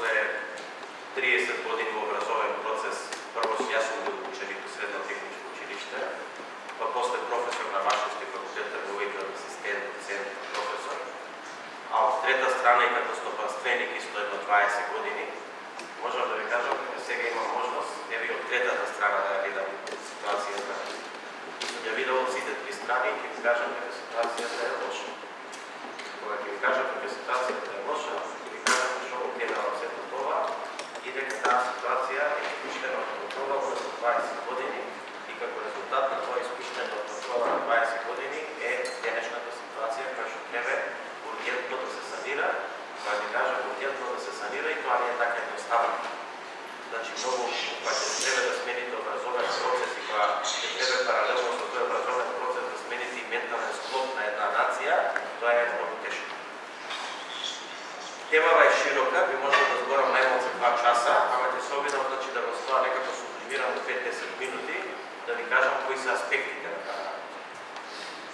после 30 години образовен процес, прво јас сум бил ученик у средно техничко училиште, па после професор на машински факултет, трговител, асистент, доцент, професор. А од трета страна и като стопанственик исто едно 20 години, можам да ви кажам дека сега имам можност, еви од третата страна да ја видам ситуацијата. Ја видел од сите три страни и ќе ви кажам дека ситуацијата е лоша. Кога ќе ви кажам дека ситуацијата е лоша, ќе ви кажам што го гледам сето това и дека таа ситуација е испуштена од това за 20 години и како резултат на тоа испуштено од това на 20 години е денешната ситуација која што треба ургентно да се санира, која ви кажам ургентно да се санира и тоа не е така едноставно. Значи многу која ќе треба да смените образовен процес и која ќе треба паралелно со тој образовен процес да смените и ментален склоп на една нација, тоа е многу тешко. Темава е широка, би можел да зборам најмалку 2 часа, ама ќе се обидам значи да го стоја некако сублимирам во 5-10 минути, да ви кажам кои се аспектите на таа.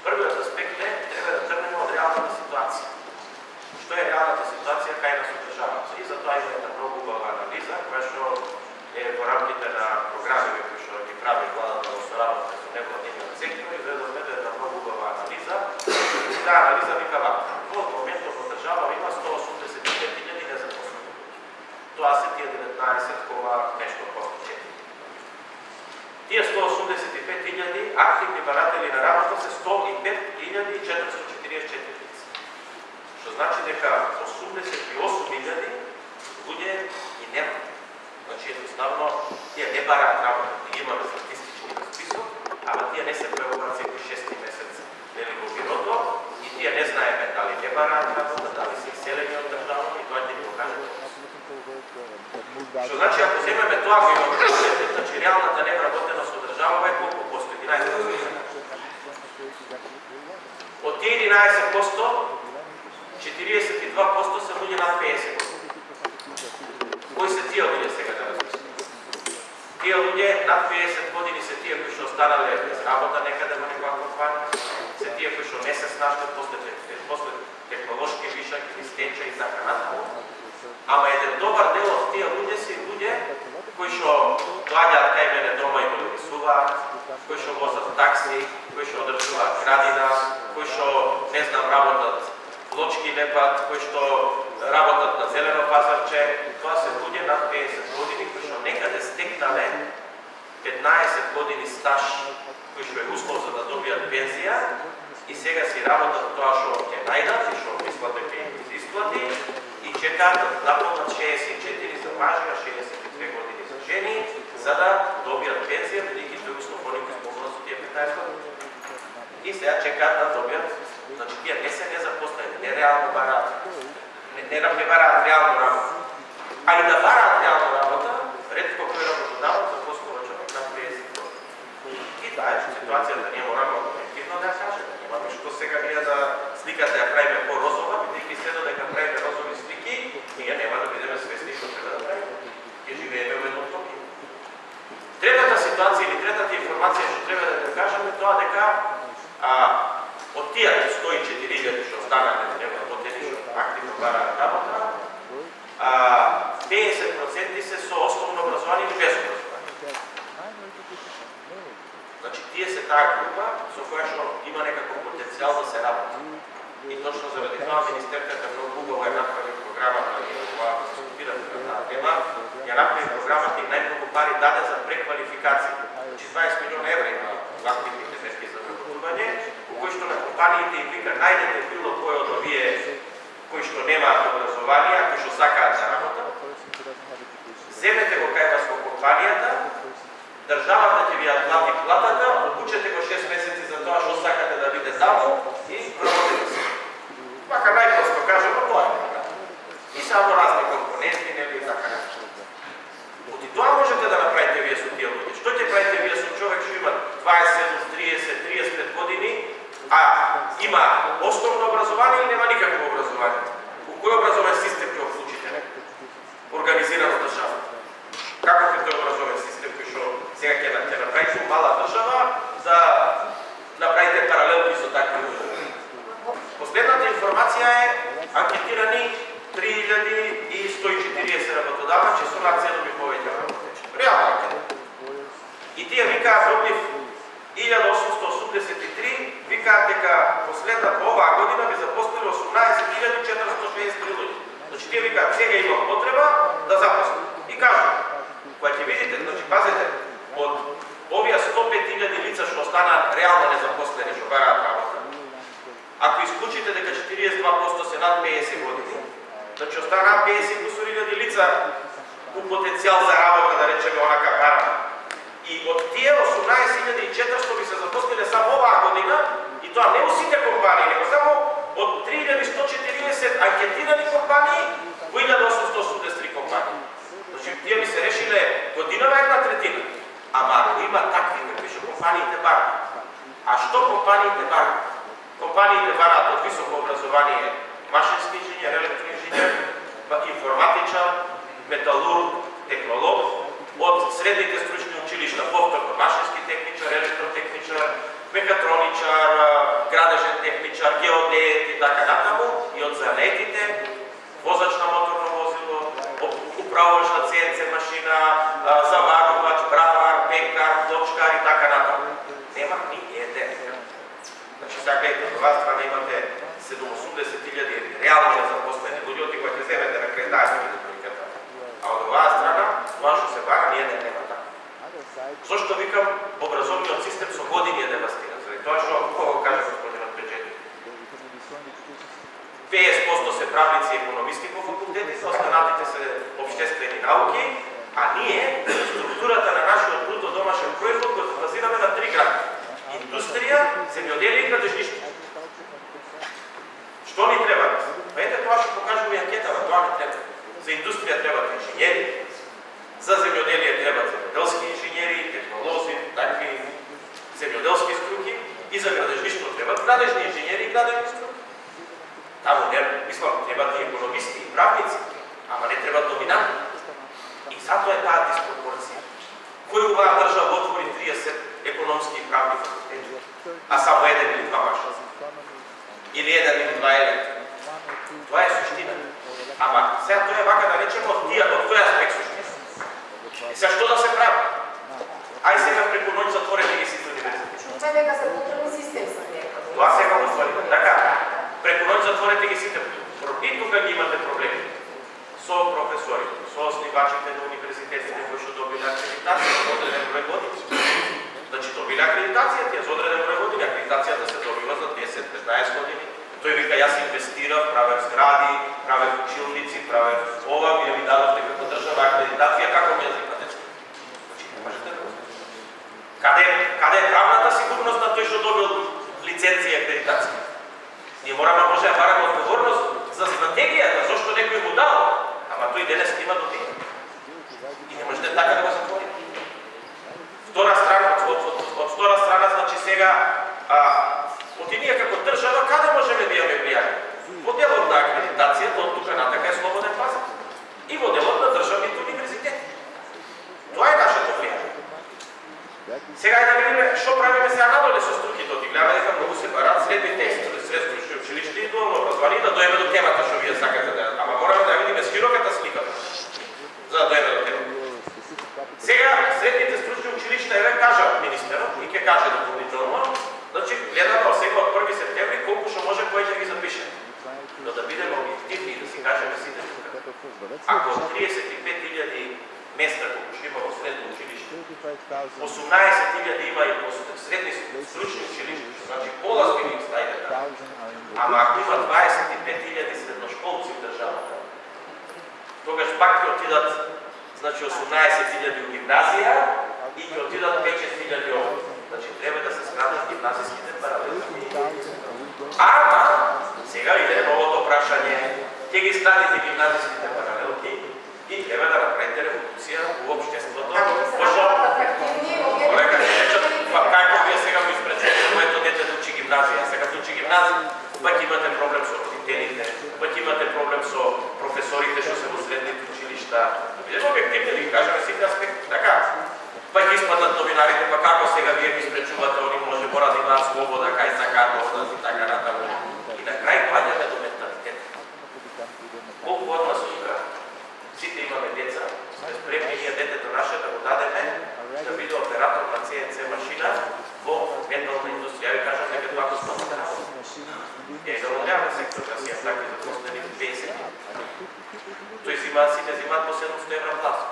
Првиот аспект е треба да тргнеме од реалната ситуација. Што е реалната ситуација кај нас во државата? И затоа има една многу убава анализа, која што е во рамките на програмите кои што ги прави владата во соработа со невладиниот сектор, изведовме да е една многу убава анализа. И таа анализа вика вака: во моментот во држава има 185.000 незапослени. Тоа се тие 19, нешто повеќе. Тие 185.000 активни баратели на работа се 105.444 лица. Што значи дека 88.000 луѓе и нема. Значи едноставно тие не бараат работа, ги имаме статистички на список, ама тие не се појавуваат секој 6 месец нели во бирото и тие не знаеме дали не бараат работа, дали се иселени од државата и тоа ќе ни го кажат. Што значи ако земеме тоа го имаме, значи реалната невработеност од државава е колку посто? 11%. Од тие 11%, 42% се луѓе над 50 години. Кои се тие луѓе сега да размислиме? Тие луѓе над 50 години се тие кои што останале без работа некаде во некоја компанија, се тие кои што не се снашле после технолошки вишак или стечај и така натаму. Ама еден добар дел од тие луѓе се луѓе кои што доаѓаат кај мене дома и го рисуваат, кои што возат такси, кои што одржуваат градина, кои што не знам работат плочки лепат, кои што работат на зелено пазарче. Тоа се луѓе над 50 години кои што некаде стекнале 15 години стаж, кои што е услов за да добијат пензија и сега си работат тоа што ќе најдат и што мислат дека им изисплати и чекаат да наполнат 64 за мажи, а 62 години за жени, за да добијат пензија, бидејќи тој услов они го исполнуваат со тие 15 години. И сега чекаат да добијат, значи тие не се незапослени, не реално бараат, не бараат реално работа. А и да бараат реално работа, ретко кој работодавач запослува човек на 50 години. И таа е ситуацијата, ние морамо објективно да ја кажеме. Немаме што сега ние да сликата ја правиме по-розова, бидејќи се додека правиме розови слики, ние нема да бидеме свесни што треба да правиме. Ќе живееме во едно утопија. Третата ситуација или третата информација што треба да ја кажеме тоа дека од тие 104.000 што останале невработени што активно бараат работа, 50% се со основно образование или без образование. Значи тие се таа група со која што има некаков потенцијал да се работи. И точно заради тоа министерката многу убаво ја направи програмата и кога дискутирате на таа тема, ја направи програмата и најмногу пари даде за преквалификација. Значи 20 милиона евра има активните мерки за вработување, кои што на компаниите им вика најдете било кој од овие кои што немаат образование, кои што сакаат да работат, земете го кај вас во компанијата, државата ќе ви ја плати платата, обучете го 6 месеци за тоа што сакате да биде таму и работете се. Вака најпросто кажемо тоа е. И само разни компоненти, нели и така нешто. Оти тоа можете да направите вие со тие луѓе. Што ќе правите вие со човек што има 27, 30, 35 години, а има основно образование или нема никакво образование? У кој образовен систем ќе вклучите? Организирано држава. Како е тој образовен систем кој што сега ќе направите мала држава за направите паралелни со такви луѓе? Последната информација е анкетирани 3140 1463 луѓе. Значи тие викаат сега има потреба да запослат. И кажат, кога ќе видите, значи пазете, од овие 105.000 лица што останаа реално незапослени, што бараат работа, ако исклучите дека 42% се над 50 години, значи останаа 50 кусури илјади лица у потенцијал за работа, да речеме онака барана. И од тие 18.400 би се запослиле само оваа година, и тоа не во сите компании, него само од 3.140 анкетирани компании во 1.883 компании. Значи, тие би се решиле годинава 1/3. Ама ако има такви какви што компаниите барат. А што компаниите барат? Компаниите барат од високо образование машински инженер, електроинженер, информатичар, металург, технолог, од средните стручни училишта повторно машински техничар, електротехничар, мехатроничар, градежен техничар, геодет и така натаму, и од занетите, возач на моторно возило, управувач на CNC машина, заварувач, бравар, пекар, точкар и така натаму. Нема ни еден. Значи сега гледате, од оваа страна имате 80.000 реално незапослени луѓе, од кои ќе земете на кредитација бројката. А од оваа страна, тоа што се бара, ни еден нема така. Зошто викам, образовниот систем со години е девастиран. Заради тоа што, кога го каже господинот Педжети, 50% се правници и економисти по факултетите, останатите се обштествени науки, а ние структурата на нашиот бруто домашен производ го базираме на 3 гради: индустрија, земјоделие и градежништво. Што ни треба? Па ете тоа што покажува и анкетава, тоа ни треба. За индустрија требат инженери, за земјоделие требат земјоделски инженери, технолози, такви земјоделски струки, и за градежништво требат градежни инженери и градежни струки. Таму не, мислам, требат и економисти и правници, ама не требат доминанти. И затоа е таа диспропорција. Кој оваа држава отвори 30 економски и правни факултети, а само еден или два баш? Или еден или два електро? Тоа е суштина. Ама сега тоа е вака да речеме од тој аспект суштина. И сега што да се прави? Ај сега преку ноќ затворете ги сите универзитети. Тоа дека се потребни систем за некако. Тоа сега го стварите. Така, преку ноќ затворете ги сите. И тука ги имате проблеми со професорите, со основачите на универзитетите кои што добиле акредитација за одреден број години. Значи добиле акредитација, тие за одреден број години, акредитацијата се добива за 10-15 години. Тој вика, јас инвестирав, правев згради, правев училници, правев ова, вие ми дадовте како држава акредитација, како ми ја зикнате? Значи, не можете да го знаете. Каде е правната сигурност на тој што добил лиценција и акредитација? Ние мораме може да бараме одговорност за стратегијата, зашто некој му дал, ама тој денес има добија. И не можете така да го затворите. Втора страна, значи сега, од ние како држава, каде можеме да имаме влијание? Во делот на акредитацијата, од тука натака е слободен пазар. И во делот на државните универзитети. Тоа е нашето влијание. Сега е да видиме што правиме сега надоле со струките. Одигнаме дека многу се барат средните средстручни училишта и дуално образование, да доеме до темата што вие сакате да... Ама мораме да видиме широката слика, за да доеме до темата. Сега средните стручни училишта еве кажа министерот и ќе каже дополнително, значи гледаме сега од 1 септември колку што може кој ќе ги запише. Но да бидеме објективни и да си кажеме сите тука. Ако 35.000 места колку што има во средно училиште, 18.000 има и во средни стручни училишта, значи пола сме ги ставите. Ама ако има 25.000 средношколци в државата, тогаш пак ќе отидат, значи 18.000 у гимназија и ќе отидат 5-6.000 овде. Значи треба да се скратат гимназиските паралелни. Ама сега иде новото прашање. Ќе ги скратите гимназиските паралелки и треба да направите револуција во општеството. Олега ќе речат, па како вие сега го испречете моето дете да учи гимназија, сега да учи гимназија, пак имате проблем со родителите, пак имате проблем со професорите што се во средните училишта. Бидеме објективни да ги кажеме сите аспекти, така. Па ќе испаднат новинарите, па како сега вие ги спречувате, они може мора да имаат слобода, кај сакаат да и така натаму. И на крај доаѓаме до менталитет. Колку од нас тука сите имаме деца, сме спремни ние детето наше да го дадеме да биде оператор на CNC машина во метална индустрија. Ви кажам дека тоа го спомнате. Е, да одјаваме сега сектор, да си е така запослени 20. Тој сите взимаат по 700 евра плата.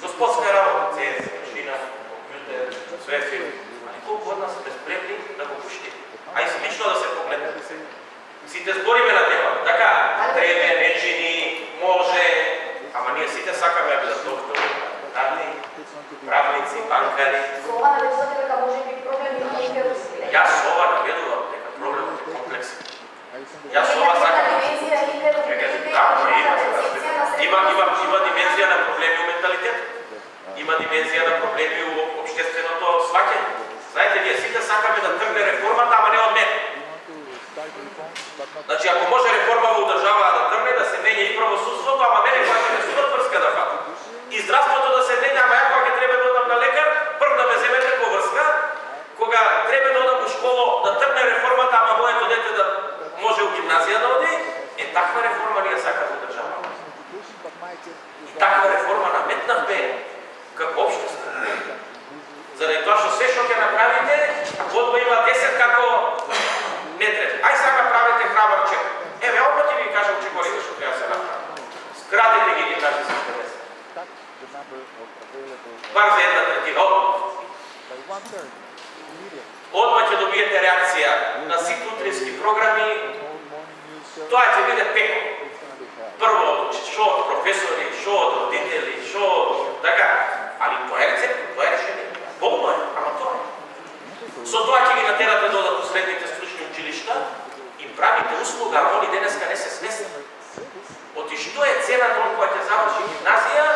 Господска работа, ЦС, машина, компјутер, све фирми. Али колку од нас сме спремни да го пушти? Ај смично да се погледнете. Сите збориме на тема, така, треба, нечини, може, ама ние сите сакаме да бидат доктори, правници, банкари. Ова наведувате дека може би проблем има и вируси. Јас ова наведувам дека проблемот е комплексен. Јас ова сакам. Има димензија на проблеми у менталитет. Има димензија на проблеми у општественото сваќање. Знаете, вие сите сакаме да тргне реформата, ама не од мене. Значи, ако може реформа во држава да тргне, да се менја и правосудството, ама мене кога ќе ме судат врска да фатам. И здравството да се менја, ама ја кога ќе треба да одам на лекар, прв да ме земете по врска, кога треба да одам у школо, да тргне реформата, ама моето дете да може у гимназија да оди, таква реформа ние сакаме во држава. И таква реформа наметнавме како општество. Заради тоа што се што ќе направите, одма има 10 како не треба. Ај сега правите храбар чек. Еве, опet ви кажам чекорите што треба да се направи. Скратете ги гимназијските места. Бар за една третина. Одма ќе добиете реакција на сите утрински програми. Тоа ќе биде пеко. Прво, шо од професори, шо од родители, шо од... така. Али тоа е рецепт, тоа е решение. Болно е, ама тоа е. Со тоа ќе ги натерате да одат у средните стручни училишта и правите услуга, а они денеска не се свесни. Оти што е цената он кога ќе заврши гимназија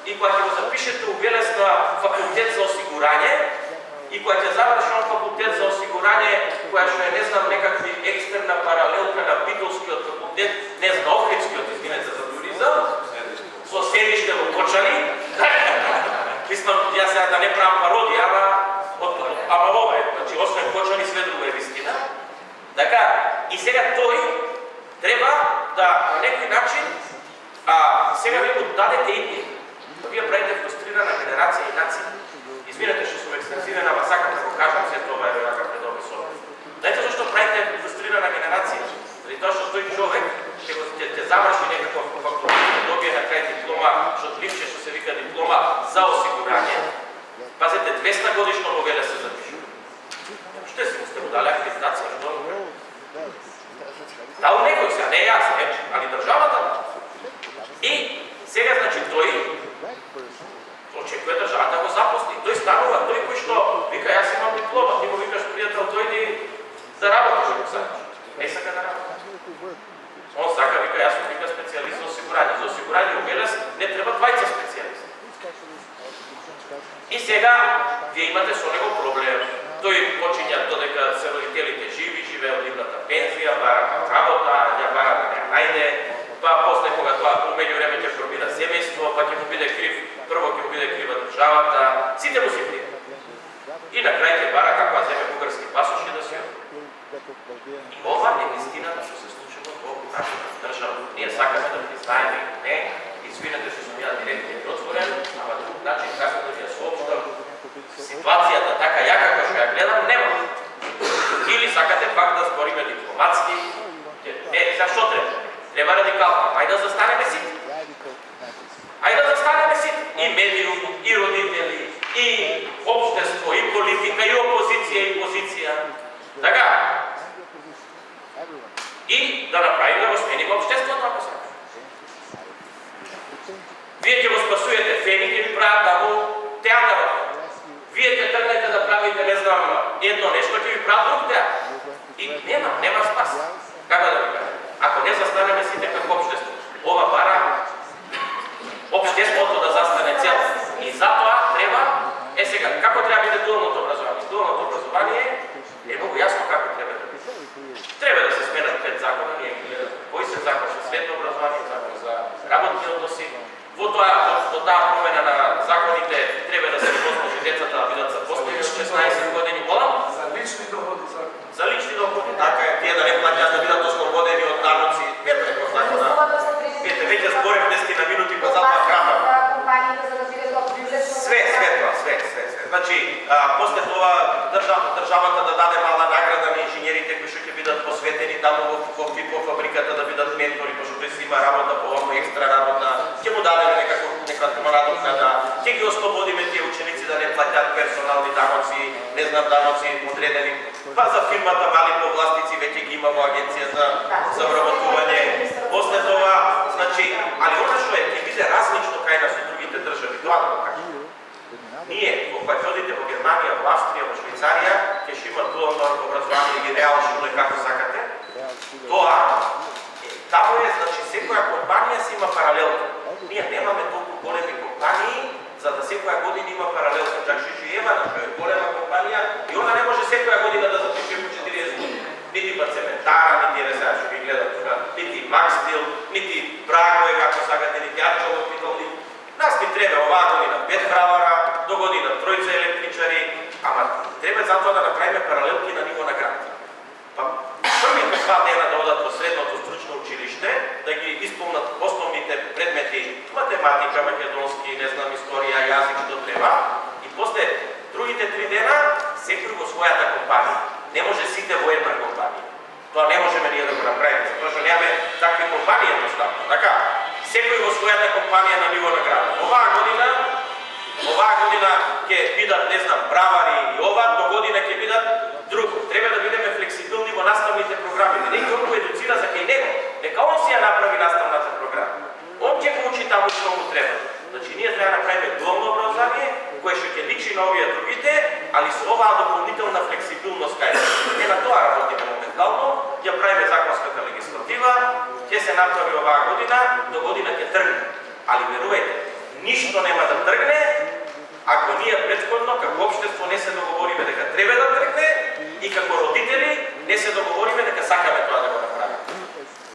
и кога ќе го запишете у Велес на факултет за осигурање и кога ќе заврши он факултет за осигурање која што е, не знам, некакви екстерна паралелка на Битолскиот факултет, не знам, Охридскиот, извинете за туризам, со седиште во Кочани. Мислам, јас сега да не правам пародија, ама ова е, значи, освен Кочани, све друго е вистина. Така, и сега тој треба да на некој начин, сега ви го дадете идни. Вие правите фрустрирана генерација и нација. Извинете што сум екстензивен, ама сакам да го кажам се тоа е вака предоби со. Знаете зашто правите фрустрирана генерација? Заради тоа што тој човек ќе заврши некаков факултет, ќе добие на крај диплома, што липше што се вика диплома за осигурање. Пазете, 200 годишно во Велес се запишува. Што сте му дали акредитација, што? Дал некој сега, не јас, али државата. И сега, значи, тој очекува државата да го запусти. Тој станува тој кој што вика, јас имам диплома, ти му викаш пријател, дојди да работиш, не сака да работи. Он сака, вика, јас сум вика специјалист за осигурање. За осигурање у Велес не треба 20 специјалисти. И сега вие имате со него проблем. Тој почиња додека се родителите живи, живее од идната пензија, бара работа, ја бара да не најде, па после кога тоа помеѓу време ќе формира семејство, па ќе му биде крив, прво ќе му биде крива државата, сите му се крив. И на крај ќе бара како земе бугарски пасоши да се. И ова е вистината што се случува во нашата држава. Ние сакаме да признаеме, не, извинете што сум ја директен и отворен, ама друг начин како да ви ја соопштам, ситуацијата така ја како што ја гледам нема. Или сакате пак да збориме дипломатски, за што треба? Треба радикално. Ајде да застанеме сите. Ајде да застанеме сите. И медиум, и родители, и општество, и политика, и опозиција, и позиција. Така. И да направиме да го смениме општеството, ако сакате. Вие ќе го спасуете фени, ќе ви прават таму театарот. Вие ќе тргнете да правите, не знам, едно нешто, ќе ви прават друг театар. И нема спас. Како да ви кажа? Ако не застанеме сите како општество, ова бара општеството да застане цел. И затоа треба, сега, како треба биде дуалното образование? Дуалното образование е многу јасно како треба да биде. Треба да се сменат 5 закона, ние ги гледаме. Кој се закон за средно образование, закон за работни односи. Во таа промена на законите треба да се возможи децата да бидат запослени од 16 години. Молам? За лични доходи закон. За лични доходи, така е. Тие да не плаќаат да бидат ослободени од даноци. Ето е позакона. Ете, веќе зборев 10 минути па затоа кратко. Све. Значи, после тоа државата да даде мала награда на инженерите кои што ќе бидат посветени таму во ФИПО има работа, по-овамо екстра работа, ќе му дадеме некаква надокнада, ќе ги ослободиме тие ученици да не платят персонални даноци, не знам даноци одредени. Па за фирмата мали повластници веќе ги има во агенцијата за вработување. После тоа, значи, али она што е ќе биде различно кај нас од другите држави, тоа да го кажам. Ние, кога ќе одите во Германија, во Австрија, во Швајцарија, ќе ще има дуално образование или реално школе како сакате. Тоа таму е, значи, секоја компанија си има паралелка. Ние немаме толку големи компании, за да секоја година има паралелка. Чак Шишиева, што е голема компанија, и она не може секоја година да запише по 40 години. Нити Цементара, нити сега што ги гледат тука, нити Макстил, нити Брагове, како сакате, нити Арчелов, нас ни треба оваа година 5 бравара, до година 3 електричари, ама треба затоа да направиме паралелки на ниво на град. Па првите 2 дена да одат во средното стручно училиште, да ги исполнат основните предмети, математика, македонски, не знам, историја, јазик, што треба, и после другите 3 дена секој во својата компанија. Не може сите во една компанија. Тоа не можеме ние да го направиме, затоа што немаме такви компании едноставно. Така, секој во својата компанија на ниво на град. Оваа година ќе бидат, не знам, бравари и ова, до година ќе бидат друго. Треба да бидеме флексибилни во наставните програми. Некој го едуцира за кај него. Нека он си ја направи наставната програма. Он ќе го учи таму што му треба. Значи ние треба да направиме дуално образование, кое што ќе личи на овие другите, али со оваа дополнителна флексибилност кај нас. Не на тоа работиме моментално, ја правиме законската легислатива, ќе се направи оваа година, до година ќе тргне. Али верувајте, ништо нема да тргне, ако ние претходно како општество не се договориме дека треба да тргне и како